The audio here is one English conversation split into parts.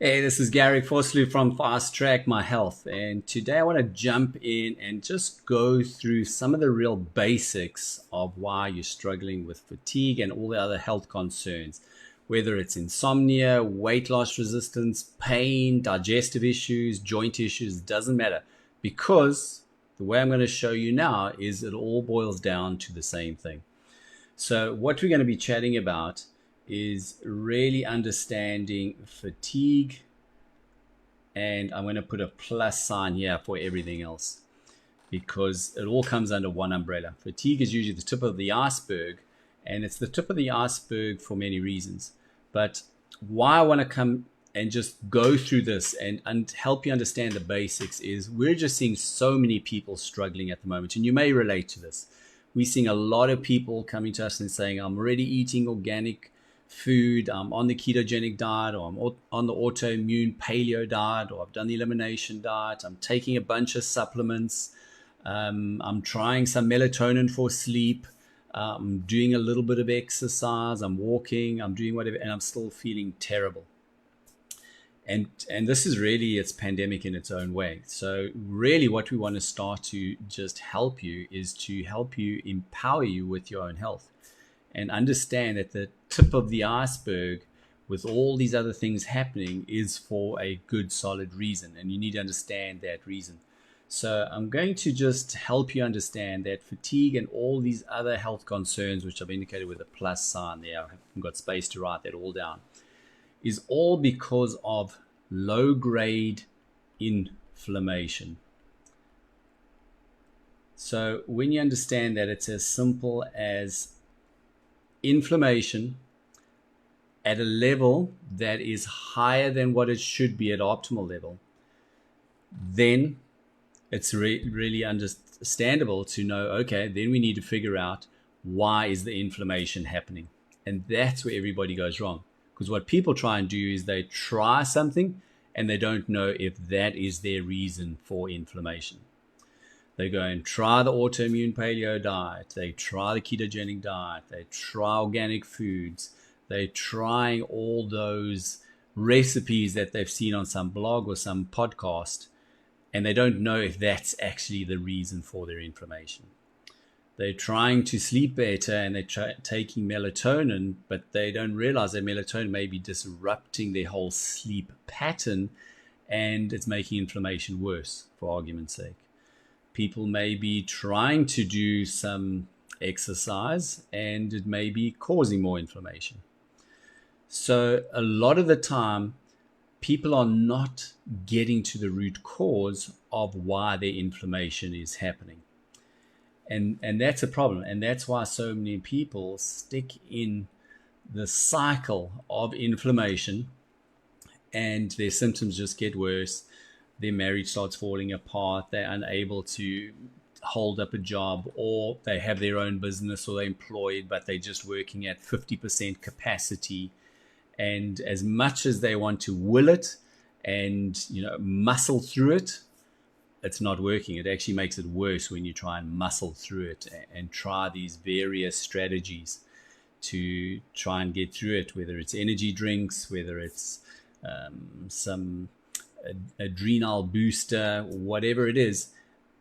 Hey, this is Gary Forsley from Fast Track My Health, and today I want to jump in and just go through some of the real basics of why you're struggling with fatigue and all the other health concerns, whether it's insomnia, weight loss resistance, pain, digestive issues, joint issues, doesn't matter, because the way I'm going to show you now is it all boils down to the same thing. So, what we're going to be chatting about is really understanding fatigue, and I'm going to put a plus sign here for everything else because it all comes under one umbrella. Fatigue is usually the tip of the iceberg, and it's the tip of the iceberg for many reasons. But why I want to come and just go through this and help you understand the basics is we're just seeing so many people struggling at the moment, and you may relate to this. We're seeing a lot of people coming to us and saying, I'm already eating organic food, I'm on the ketogenic diet, or I'm on the autoimmune paleo diet, or I've done the elimination diet, I'm taking a bunch of supplements, I'm trying some melatonin for sleep, I'm doing a little bit of exercise, I'm walking, I'm doing whatever, and I'm still feeling terrible. And this is really it's pandemic in its own way. So really what we want to start to just help you is to help you empower you with your own health and understand that the tip of the iceberg with all these other things happening is for a good solid reason, and you need to understand that reason. So I'm going to just help you understand that fatigue and all these other health concerns, which I've indicated with a plus sign there, I haven't got space to write that all down, is all because of low grade inflammation. So when you understand that it's as simple as inflammation at a level that is higher than what it should be at optimal level, then it's really understandable to know, okay, then we need to figure out why is the inflammation happening. And that's where everybody goes wrong. Because what people try and do is they try something and they don't know if that is their reason for inflammation. They go and try the autoimmune paleo diet, they try the ketogenic diet, they try organic foods, they're trying all those recipes that they've seen on some blog or some podcast, and they don't know if that's actually the reason for their inflammation. They're trying to sleep better and they're taking melatonin, but they don't realize that melatonin may be disrupting their whole sleep pattern and it's making inflammation worse, for argument's sake. People may be trying to do some exercise and it may be causing more inflammation. So a lot of the time, people are not getting to the root cause of why their inflammation is happening. And that's a problem. And that's why so many people stick in the cycle of inflammation and their symptoms just get worse. Their marriage starts falling apart. They're unable to hold up a job, or they have their own business, or they're employed, but they're just working at 50% capacity. And as much as they want to will it and, muscle through it, it's not working. It actually makes it worse when you try and muscle through it and try these various strategies to try and get through it, whether it's energy drinks, whether it's some adrenal booster, whatever it is.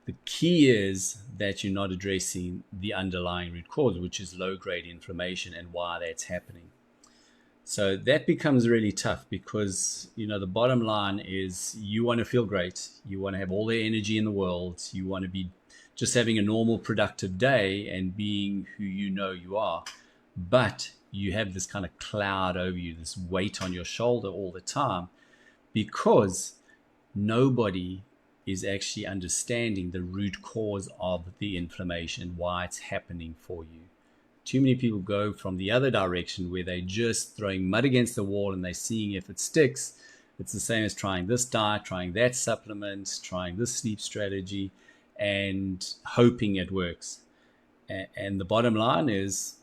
The key is that you're not addressing the underlying root cause, which is low-grade inflammation and why that's happening. So that becomes really tough because, the bottom line is you want to feel great. You want to have all the energy in the world. You want to be just having a normal, productive day and being who you are. But you have this kind of cloud over you, this weight on your shoulder all the time because nobody is actually understanding the root cause of the inflammation, why it's happening for you. Too many people go from the other direction where they're just throwing mud against the wall and they're seeing if it sticks. It's the same as trying this diet, trying that supplement, trying this sleep strategy, and hoping it works. And the bottom line is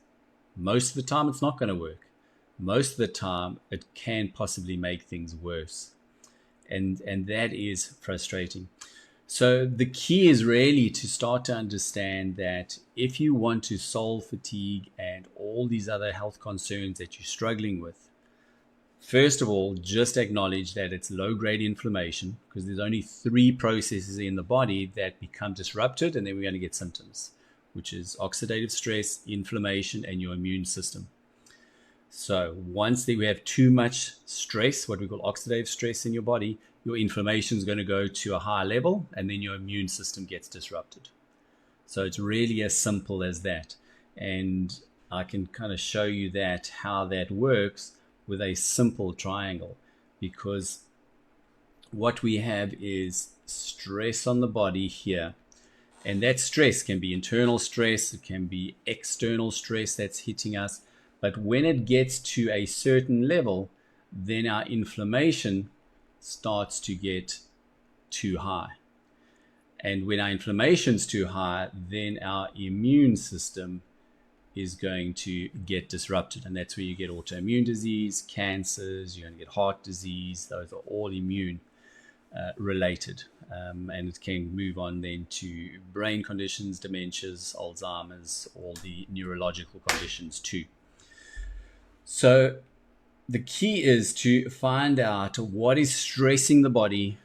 most of the time it's not going to work. Most of the time it can possibly make things worse. And that is frustrating. So the key is really to start to understand that if you want to solve fatigue and all these other health concerns that you're struggling with, First of all, just acknowledge that it's low-grade inflammation, because there's only 3 processes in the body that become disrupted, and then we're going to get symptoms, which is oxidative stress, inflammation, and your immune system. So once we have too much stress, what we call oxidative stress in your body, your inflammation is going to go to a high level, and then your immune system gets disrupted. So it's really as simple as that. And I can kind of show you that, how that works with a simple triangle, because what we have is stress on the body here. And that stress can be internal stress, it can be external stress that's hitting us. But when it gets to a certain level, then our inflammation starts to get too high. And when our inflammation's too high, then our immune system is going to get disrupted. And that's where you get autoimmune disease, cancers, you're going to get heart disease. Those are all immune related. And it can move on then to brain conditions, dementias, Alzheimer's, all the neurological conditions too. So the key is to find out what is stressing the body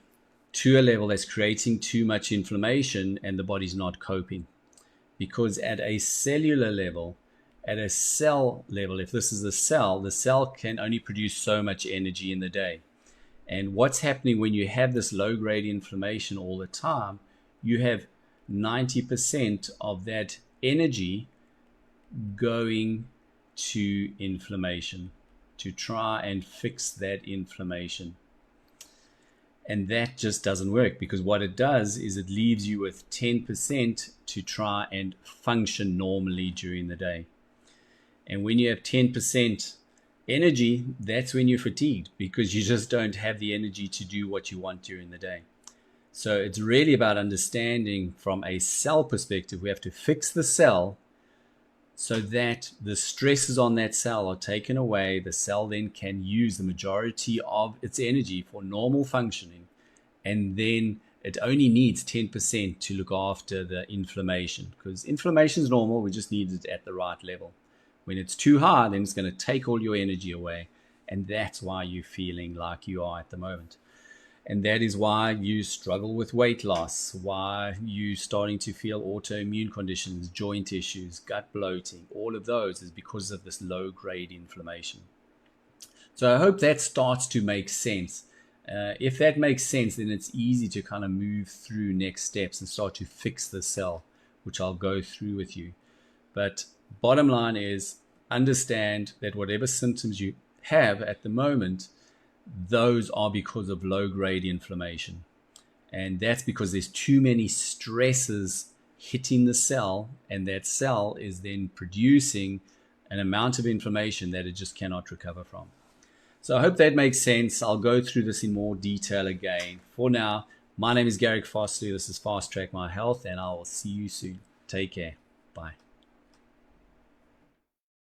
to a level that's creating too much inflammation and the body's not coping. Because at a cellular level, at a cell level, if this is a cell, the cell can only produce so much energy in the day. And what's happening when you have this low-grade inflammation all the time, you have 90% of that energy going to inflammation, to try and fix that inflammation. And that just doesn't work, because what it does is it leaves you with 10% to try and function normally during the day. And when you have 10% energy, that's when you're fatigued, because you just don't have the energy to do what you want during the day. So it's really about understanding from a cell perspective, we have to fix the cell so that the stresses on that cell are taken away. The cell then can use the majority of its energy for normal functioning. And then it only needs 10% to look after the inflammation, because inflammation is normal. We just need it at the right level. When it's too high, then it's going to take all your energy away. And that's why you're feeling like you are at the moment. And that is why you struggle with weight loss, why you're starting to feel autoimmune conditions, joint issues, gut bloating. All of those is because of this low-grade inflammation. So I hope that starts to make sense. If that makes sense, then it's easy to kind of move through next steps and start to fix the cell, which I'll go through with you. But bottom line is, understand that whatever symptoms you have at the moment, those are because of low-grade inflammation. And that's because there's too many stresses hitting the cell, and that cell is then producing an amount of inflammation that it just cannot recover from. So I hope that makes sense. I'll go through this in more detail again. For now, my name is Garrick Foster. This is Fast Track My Health, and I will see you soon. Take care. Bye.